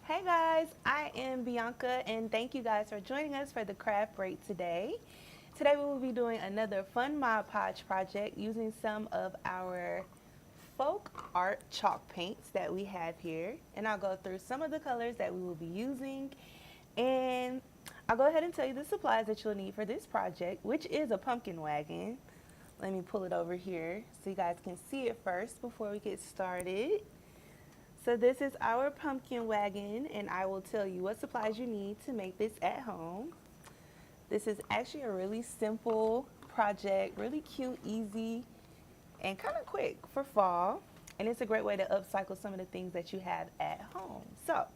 Hey guys, I am Bianca and thank you guys for joining us for the craft break today. Today we will be doing another fun Mod Podge project using some of our folk art chalk paints that we have here. And I'll go through some of the colors that we will be using, and I'll go ahead and tell you the supplies that you'll need for this project, which is a pumpkin wagon. Let me pull it over here so you guys can see it first before we get started. So this is our pumpkin wagon, and I will tell you what supplies you need to make this at home. This is actually a really simple project, really cute, easy, and kind of quick for fall. And it's a great way to upcycle some of the things that you have at home. So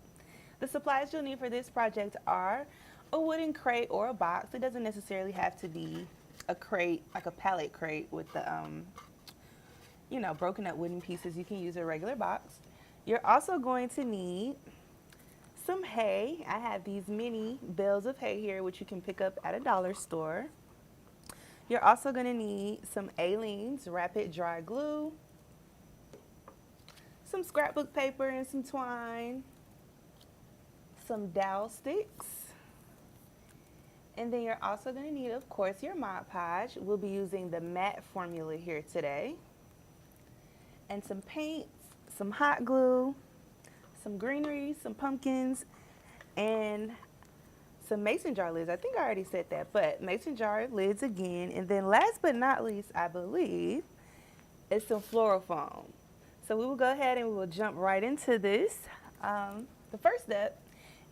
the supplies you'll need for this project are a wooden crate or a box. It doesn't necessarily have to be a crate, like a pallet crate with the, broken up wooden pieces. You can use a regular box. You're also going to need some hay. I have these mini bales of hay here, which you can pick up at a dollar store. You're also going to need some Aleene's rapid dry glue, some scrapbook paper and some twine, some dowel sticks, and then you're also going to need, of course, your Mod Podge. We'll be using the matte formula here today, and some paints, some hot glue, some greenery, some pumpkins, and some mason jar lids. I think I already said that, but mason jar lids again. And then last but not least, I believe, is some floral foam. So we will go ahead and we will jump right into this. The first step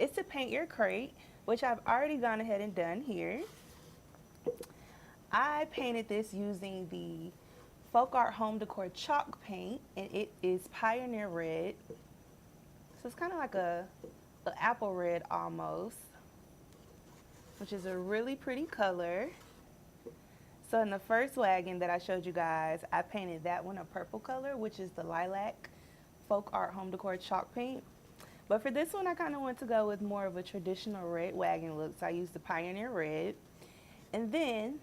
is to paint your crate, which I've already gone ahead and done here. I painted this using the Folk Art Home Decor chalk paint, and it is Pioneer Red. So it's kind of like an apple red almost, which is a really pretty color. So in the first wagon that I showed you guys, I painted that one a purple color, which is the Lilac Folk Art Home Decor chalk paint. But for this one, I kind of want to go with more of a traditional red wagon look, so I used the Pioneer Red. And then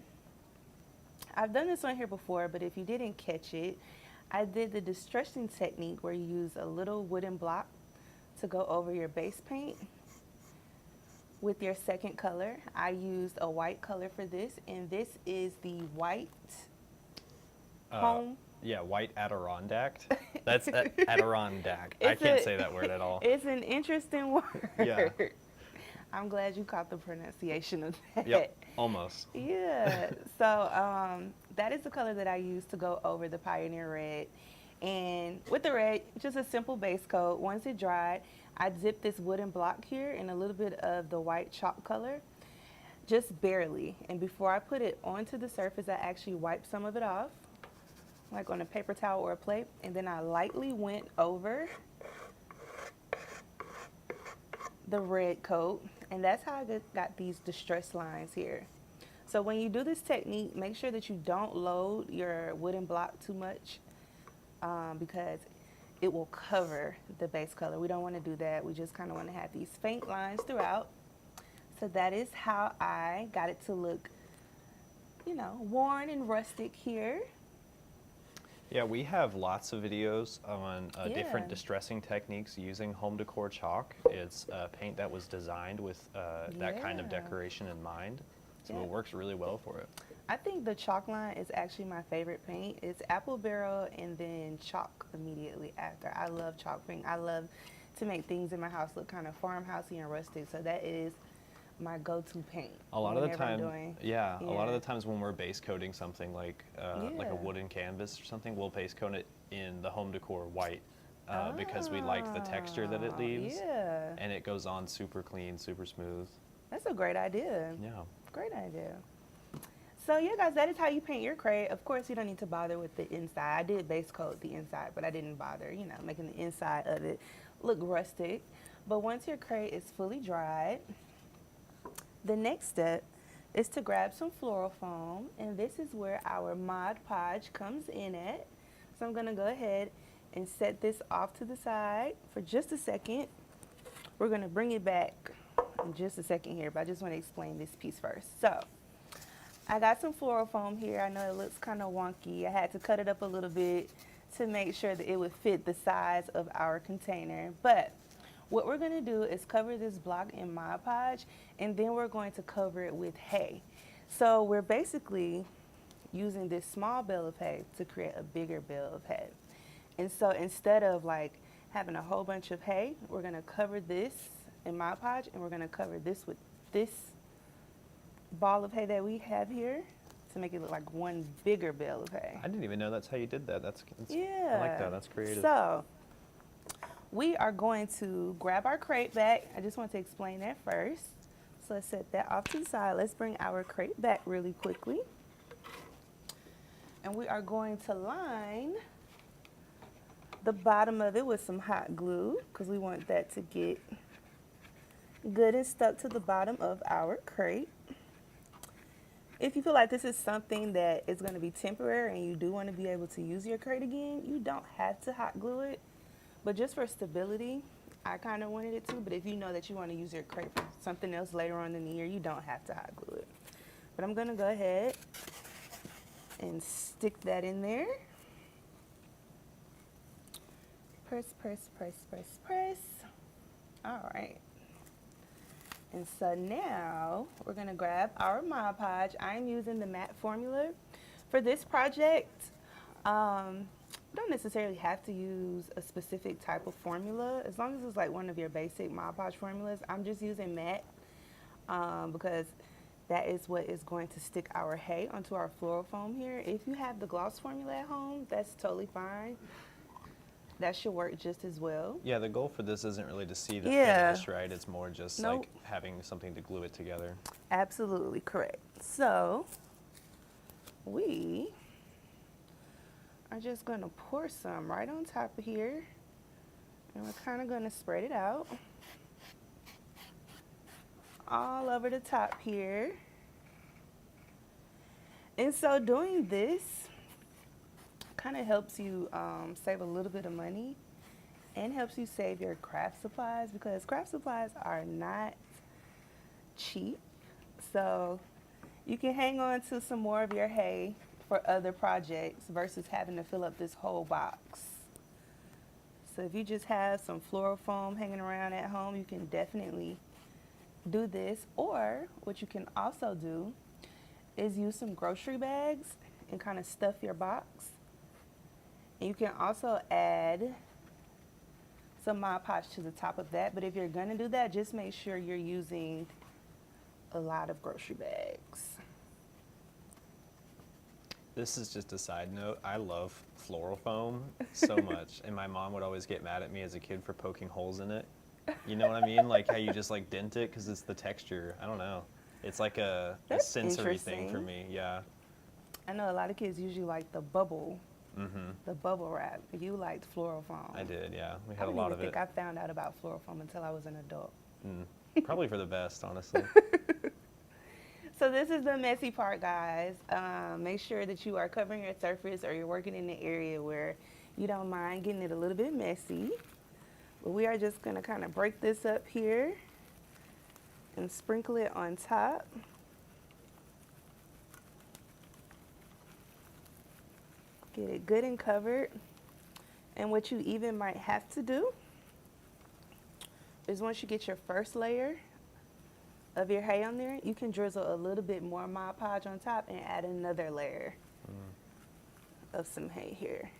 I've done this one here before, but if you didn't catch it, I did the distressing technique where you use a little wooden block to go over your base paint with your second color. I used a white color for this, and this is the white home. Yeah, white Adirondack. That's Adirondack. I can't say that word at all. It's an interesting word. Yeah. I'm glad you caught the pronunciation of that. Yep, almost. Yeah. So that is the color that I used to go over the Pioneer Red. And with the red, just a simple base coat. Once it dried, I dipped this wooden block here in a little bit of the white chalk color, just barely. And before I put it onto the surface, I actually wiped some of it off, like on a paper towel or a plate. And then I lightly went over the red coat, and that's how I got these distress lines here. So when you do this technique, make sure that you don't load your wooden block too much, because it will cover the base color. We don't want to do that. We just kind of want to have these faint lines throughout. So that is how I got it to look, worn and rustic here. Yeah, we have lots of videos on different distressing techniques using home decor chalk. It's paint that was designed with that kind of decoration in mind, so it works really well for it. I think the chalk line is actually my favorite paint. It's apple barrel and then chalk immediately after. I love chalk paint. I love to make things in my house look kind of farmhousey and rustic, so that is my go-to paint. A lot of the time, a lot of the times when we're base coating something like a wooden canvas or something, we'll base coat it in the home decor white because we like the texture that it leaves, and it goes on super clean, super smooth. That's a great idea. Yeah. Great idea. So yeah, guys, that is how you paint your crate. Of course, you don't need to bother with the inside. I did base coat the inside, but I didn't bother, making the inside of it look rustic. But once your crate is fully dried, the next step is to grab some floral foam, and this is where our Mod Podge comes in at. So I'm going to go ahead and set this off to the side for just a second. We're going to bring it back in just a second here, but I just want to explain this piece first. So I got some floral foam here. I know it looks kind of wonky. I had to cut it up a little bit to make sure that it would fit the size of our container. But what we're gonna do is cover this block in Mod Podge, and then we're going to cover it with hay. So we're basically using this small bale of hay to create a bigger bale of hay. And so instead of like having a whole bunch of hay, we're gonna cover this in Mod Podge, and we're gonna cover this with this ball of hay that we have here to make it look like one bigger bale of hay. I didn't even know that's how you did that. That's yeah. I like that. That's creative. So we are going to grab our crate back. I just want to explain that first. So let's set that off to the side. Let's bring our crate back really quickly. And we are going to line the bottom of it with some hot glue because we want that to get good and stuck to the bottom of our crate. If you feel like this is something that is going to be temporary and you do want to be able to use your crate again, you don't have to hot glue it. But just for stability, I kind of wanted it to. But if you know that you want to use your crate for something else later on in the year, you don't have to hot glue it. But I'm going to go ahead and stick that in there. Press, press, press, press, press. All right. And so now we're going to grab our Mod Podge. I'm using the matte formula. For this project, don't necessarily have to use a specific type of formula. As long as it's like one of your basic Mod Podge formulas, I'm just using matte because that is what is going to stick our hay onto our floral foam here. If you have the gloss formula at home, that's totally fine. That should work just as well. Yeah, the goal for this isn't really to see the finish, right? It's more just like having something to glue it together. Absolutely correct. So we are just going to pour some right on top of here, and we're kind of going to spread it out all over the top here. And so doing this kind of helps you save a little bit of money and helps you save your craft supplies, because craft supplies are not cheap. So you can hang on to some more of your hay for other projects versus having to fill up this whole box. So if you just have some floral foam hanging around at home, you can definitely do this. Or what you can also do is use some grocery bags and kind of stuff your box. And you can also add some Mod Podge to the top of that. But if you're going to do that, just make sure you're using a lot of grocery bags. This is just a side note. I love floral foam so much. And my mom would always get mad at me as a kid for poking holes in it. You know what I mean? Like how you just like dent it because it's the texture. I don't know. It's like a sensory thing for me. Yeah. I know a lot of kids usually like the bubble. The bubble wrap. You liked floral foam. I did, yeah. We had a lot of it. I don't even think I found out about floral foam until I was an adult. Probably for the best, honestly. So this is the messy part, guys. Make sure that you are covering your surface, or you're working in an area where you don't mind getting it a little bit messy. But we are just going to kind of break this up here and sprinkle it on top. Get it good and covered. And what you even might have to do is once you get your first layer of your hay on there, you can drizzle a little bit more Mod Podge on top and add another layer of some hay here.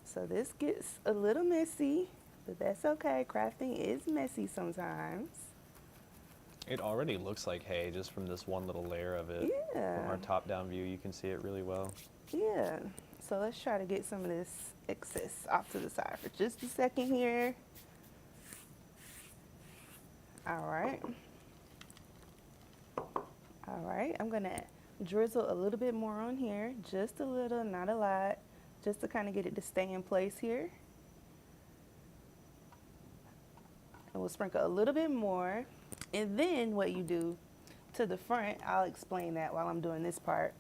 So this gets a little messy, but that's okay. Crafting is messy sometimes. It already looks like hay just from this one little layer of it. Yeah. From our top-down view, you can see it really well. Yeah. So let's try to get some of this excess off to the side for just a second here. All right. All right. I'm going to drizzle a little bit more on here. Just a little, not a lot. Just to kind of get it to stay in place here. And we'll sprinkle a little bit more. And then what you do to the front, I'll explain that while I'm doing this part.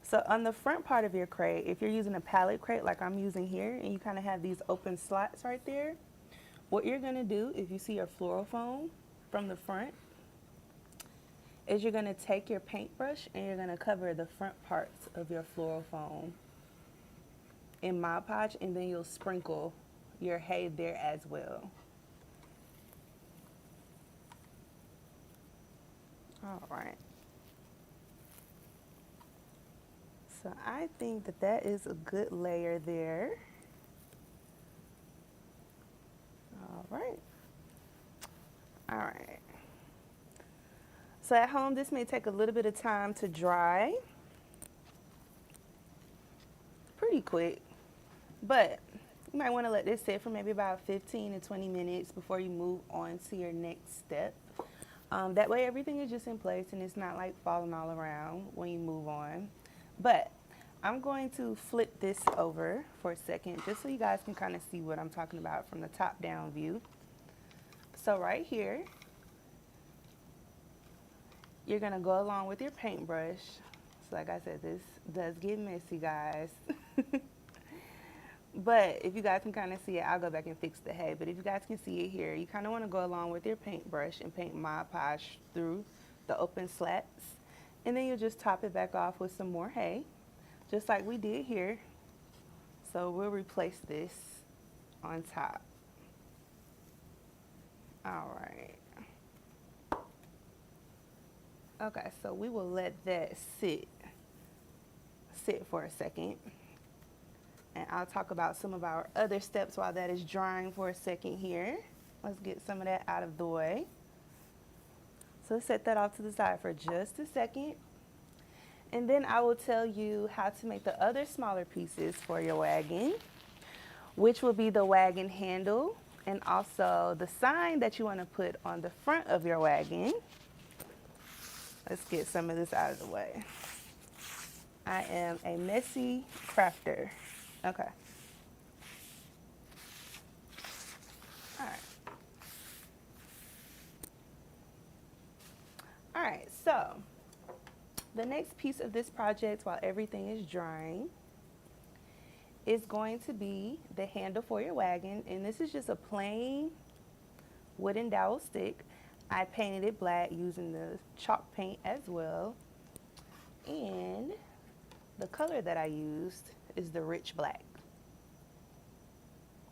So on the front part of your crate, if you're using a pallet crate like I'm using here, and you kind of have these open slots right there, what you're going to do, if you see your floral foam from the front, is you're going to take your paintbrush and you're going to cover the front parts of your floral foam in Mod Podge, and then you'll sprinkle your hay there as well. All right. So I think that that is a good layer there. All right. All right. So at home, this may take a little bit of time to dry. Pretty quick. But you might want to let this sit for maybe about 15 to 20 minutes before you move on to your next step. That way everything is just in place and it's not like falling all around when you move on. But I'm going to flip this over for a second just so you guys can kind of see what I'm talking about from the top down view. So right here, you're going to go along with your paintbrush. So like I said, this does get messy, guys. But if you guys can kind of see it, I'll go back and fix the hay. But if you guys can see it here, you kind of want to go along with your paintbrush and paint Mod Podge through the open slats. And then you'll just top it back off with some more hay, just like we did here. So we'll replace this on top. All right. Okay, so we will let that sit for a second. And I'll talk about some of our other steps while that is drying for a second here. Let's get some of that out of the way. So let's set that off to the side for just a second. And then I will tell you how to make the other smaller pieces for your wagon, which will be the wagon handle and also the sign that you want to put on the front of your wagon. Let's get some of this out of the way. I am a messy crafter. Okay. All right. All right, so the next piece of this project while everything is drying is going to be the handle for your wagon. And this is just a plain wooden dowel stick. I painted it black using the chalk paint as well. And the color that I used is the rich black.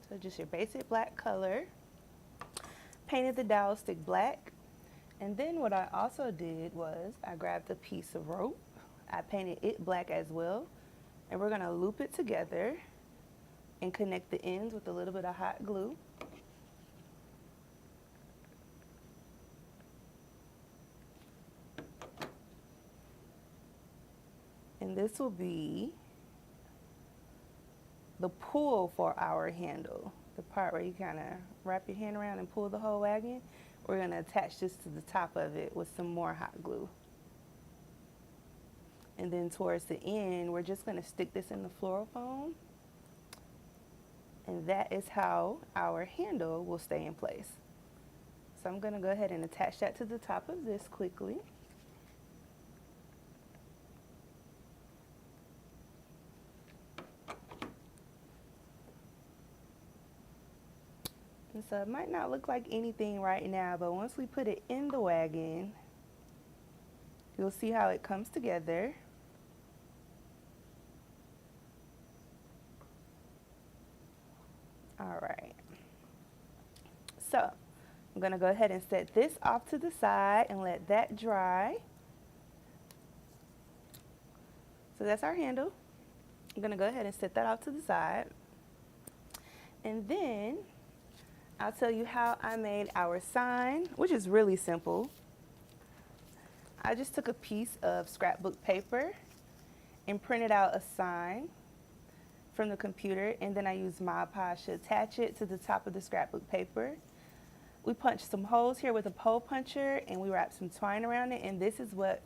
So just your basic black color. Painted the dowel stick black. And then what I also did was I grabbed a piece of rope. I painted it black as well. And we're going to loop it together and connect the ends with a little bit of hot glue. And this will be the pull for our handle, the part where you kind of wrap your hand around and pull the whole wagon. We're going to attach this to the top of it with some more hot glue. And then towards the end, we're just going to stick this in the floral foam. And that is how our handle will stay in place. So I'm going to go ahead and attach that to the top of this quickly. And so it might not look like anything right now, but once we put it in the wagon, you'll see how it comes together. All right. So I'm going to go ahead and set this off to the side and let that dry. So that's our handle. I'm going to go ahead and set that off to the side. And then I'll tell you how I made our sign, which is really simple. I just took a piece of scrapbook paper and printed out a sign from the computer, and then I used Mod Podge to attach it to the top of the scrapbook paper. We punched some holes here with a hole puncher, and we wrapped some twine around it, and this is what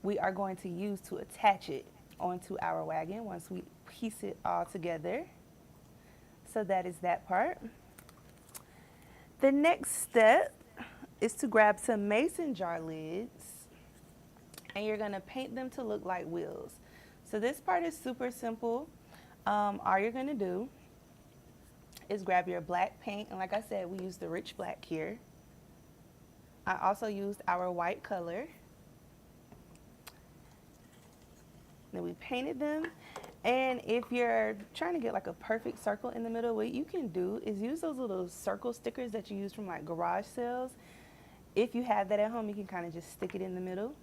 we are going to use to attach it onto our wagon once we piece it all together. So that is that part. The next step is to grab some mason jar lids, and you're going to paint them to look like wheels. So this part is super simple. All you're going to do is grab your black paint, and like I said, we used the rich black here. I also used our white color. Then we painted them. And if you're trying to get like a perfect circle in the middle, what you can do is use those little circle stickers that you use from like garage sales. If you have that at home, you can kind of just stick it in the middle,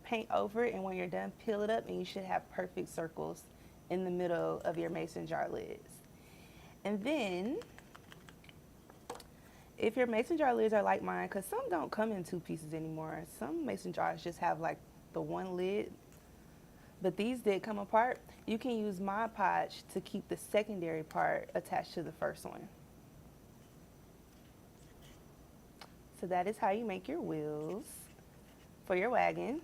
paint over it, and when you're done, peel it up, and you should have perfect circles in the middle of your mason jar lids. And then, if your mason jar lids are like mine, because some don't come in 2 pieces anymore. Some mason jars just have like the one lid, but these did come apart. You can use Mod Podge to keep the secondary part attached to the first one. So that is how you make your wheels for your wagon.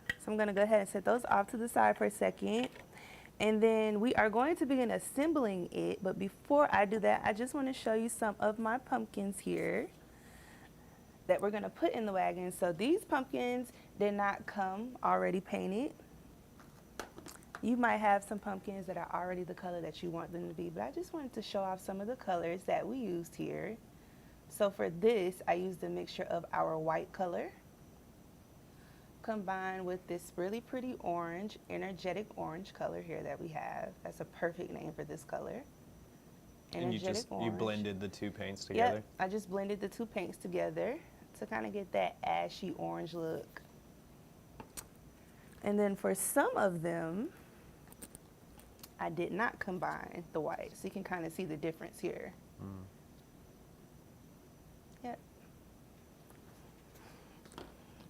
So I'm going to go ahead and set those off to the side for a second. And then we are going to begin assembling it. But before I do that, I just want to show you some of my pumpkins here that we're going to put in the wagon. So these pumpkins did not come already painted. You might have some pumpkins that are already the color that you want them to be. But I just wanted to show off some of the colors that we used here. So for this, I used a mixture of our white color combined with this really pretty orange, energetic orange color here that we have. That's a perfect name for this color. And you blended the 2 paints together? Yep, I just blended the 2 paints together to kind of get that ashy orange look. And then for some of them, I did not combine the white. So you can kind of see the difference here. Mm. Yep.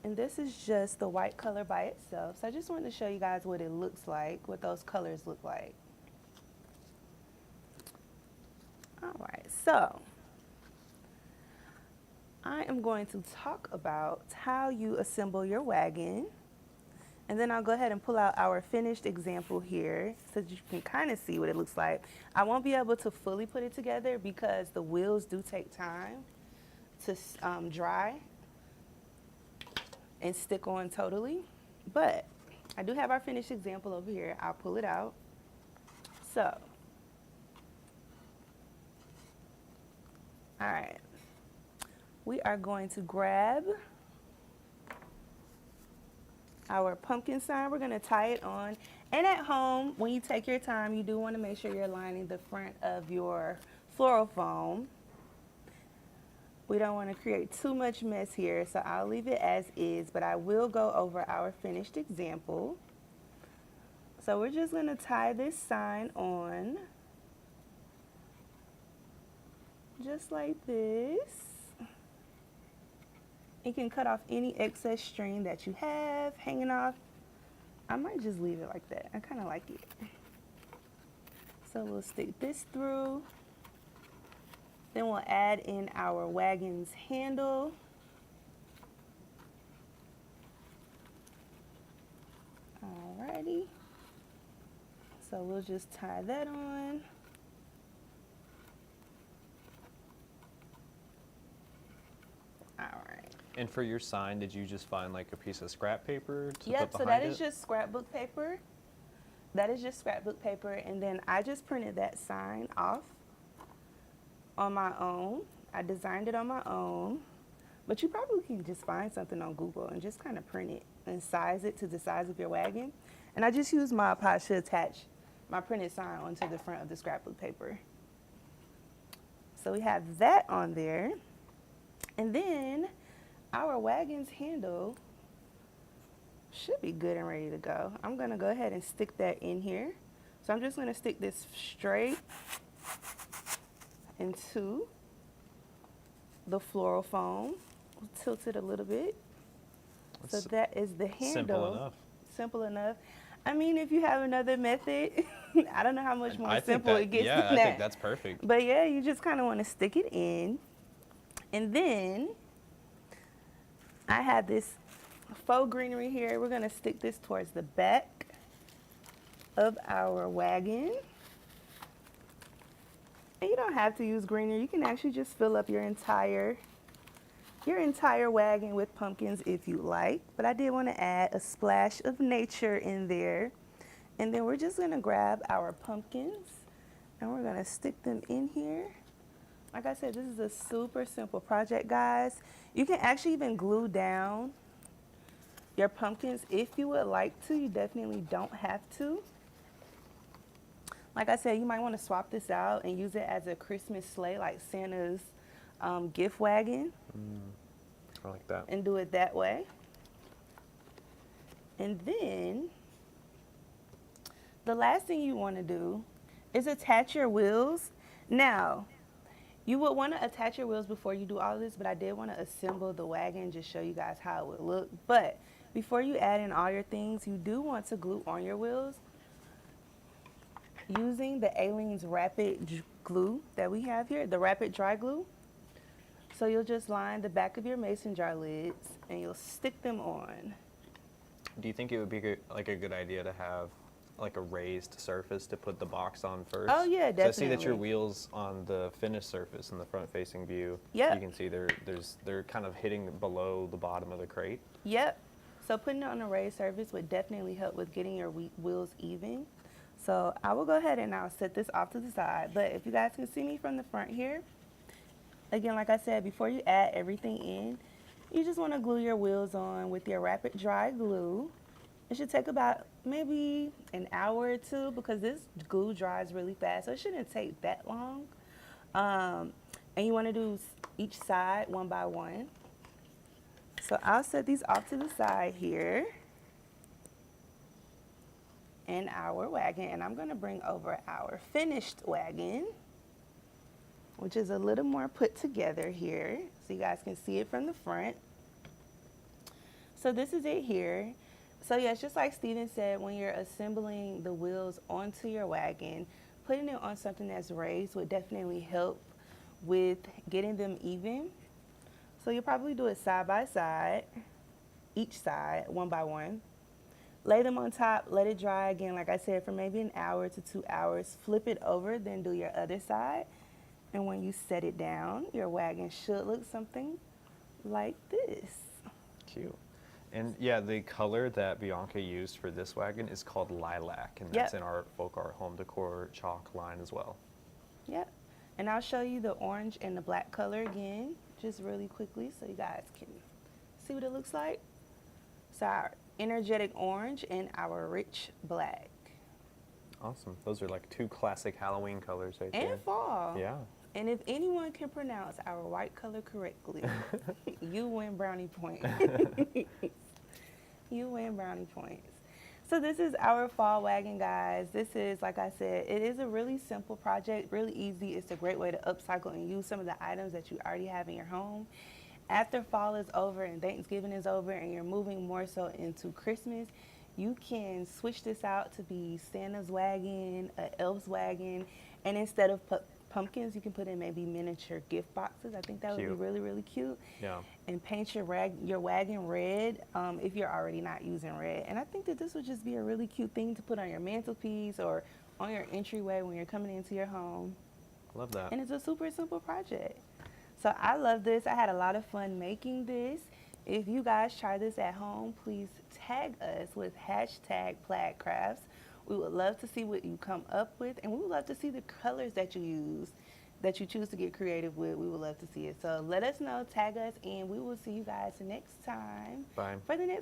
And this is just the white color by itself. So I just wanted to show you guys what it looks like, what those colors look like. All right, so I am going to talk about how you assemble your wagon. And then I'll go ahead and pull out our finished example here so that you can kind of see what it looks like. I won't be able to fully put it together because the wheels do take time to dry and stick on totally. But I do have our finished example over here. I'll pull it out. So, all right. We are going to grab our pumpkin sign. We're going to tie it on. And at home, when you take your time, you do want to make sure you're lining the front of your floral foam. We don't want to create too much mess here, so I'll leave it as is, but I will go over our finished example. So we're just going to tie this sign on just like this. You can cut off any excess string that you have hanging off. I might just leave it like that. I kind of like it. So we'll stick this through. Then we'll add in our wagon's handle. Alrighty. So we'll just tie that on. Alright. And for your sign, did you just find like a piece of scrap paper to Yep, put behind it? so that is just scrapbook paper. That is just scrapbook paper, and then I just printed that sign off on my own. I designed it on my own, but you probably can just find something on Google and just kind of print it and size it to the size of your wagon. And I just used Mod Podge to attach my printed sign onto the front of the scrapbook paper. So we have that on there. And then our wagon's handle should be good and ready to go. I'm gonna go ahead and stick that in here. So I'm just gonna stick this straight into the floral foam. We'll tilt it a little bit. So that is the handle. Simple enough. Simple enough. I mean, if you have another method, I don't know how much more simple it gets than that. Yeah, I think that's perfect. But yeah, you just kind of want to stick it in. And then I have this faux greenery here. We're going to stick this towards the back of our wagon. And you don't have to use greenery. You can actually just fill up your entire wagon with pumpkins if you like. But I did want to add a splash of nature in there. And then we're just going to grab our pumpkins and we're going to stick them in here. Like I said, this is a super simple project, guys. You can actually even glue down your pumpkins if you would like to. You definitely don't have to. Like I said, you might want to swap this out and use it as a Christmas sleigh, like Santa's gift wagon. I like that. And do it that way. And then the last thing you want to do is attach your wheels. Now, you would want to attach your wheels before you do all of this, but I did want to assemble the wagon, just show you guys how it would look. But before you add in all your things, you do want to glue on your wheels using the Aleene's Rapid Glue that we have here, the Rapid Dry Glue. So you'll just line the back of your mason jar lids and you'll stick them on. Do you think it would be a good idea to have like a raised surface to put the box on first? Oh yeah, definitely. So I see that your wheels on the finished surface in the front facing view, yep. You can see they're kind of hitting below the bottom of the crate. Yep. So putting it on a raised surface would definitely help with getting your wheels even. So I will go ahead and I'll set this off to the side. But if you guys can see me from the front here, again, like I said, before you add everything in, you just want to glue your wheels on with your Rapid Dry Glue. It should take about maybe an hour or two because this glue dries really fast, so it shouldn't take that long. And you want to do each side one by one. So I'll set these off to the side here in our wagon, and I'm going to bring over our finished wagon, which is a little more put together here, so you guys can see it from the front. So this is it here. So yeah, it's just like Steven said, when you're assembling the wheels onto your wagon, putting it on something that's raised would definitely help with getting them even. So you'll probably do it side by side, each side, one by one. Lay them on top, let it dry again, like I said, for maybe an hour to 2 hours. Flip it over, then do your other side. And when you set it down, your wagon should look something like this. Cute. And yeah, the color that Bianca used for this wagon is called lilac, and that's in our folk art home decor chalk line as well. Yep. And I'll show you the orange and the black color again, just really quickly so you guys can see what it looks like. So our energetic orange and our rich black. Awesome. Those are like two classic Halloween colors right there. And fall. Yeah. And if anyone can pronounce our white color correctly, you win brownie points. You win brownie points. So this is our fall wagon, guys. This is, like I said, it is a really simple project, really easy. It's a great way to upcycle and use some of the items that you already have in your home. After fall is over and Thanksgiving is over and you're moving more so into Christmas, you can switch this out to be Santa's wagon, an elf's wagon, and instead of pumpkins, you can put in maybe miniature gift boxes. I think that would be really, really cute. Yeah. And paint your wagon red if you're already not using red. And I think that this would just be a really cute thing to put on your mantelpiece or on your entryway when you're coming into your home. Love that. And it's a super simple project. So I love this. I had a lot of fun making this. If you guys try this at home, please tag us with #PlaidCrafts. We would love to see what you come up with, and we would love to see the colors that you use, that you choose to get creative with. We would love to see it. So let us know, tag us, and we will see you guys next time. Bye. For the next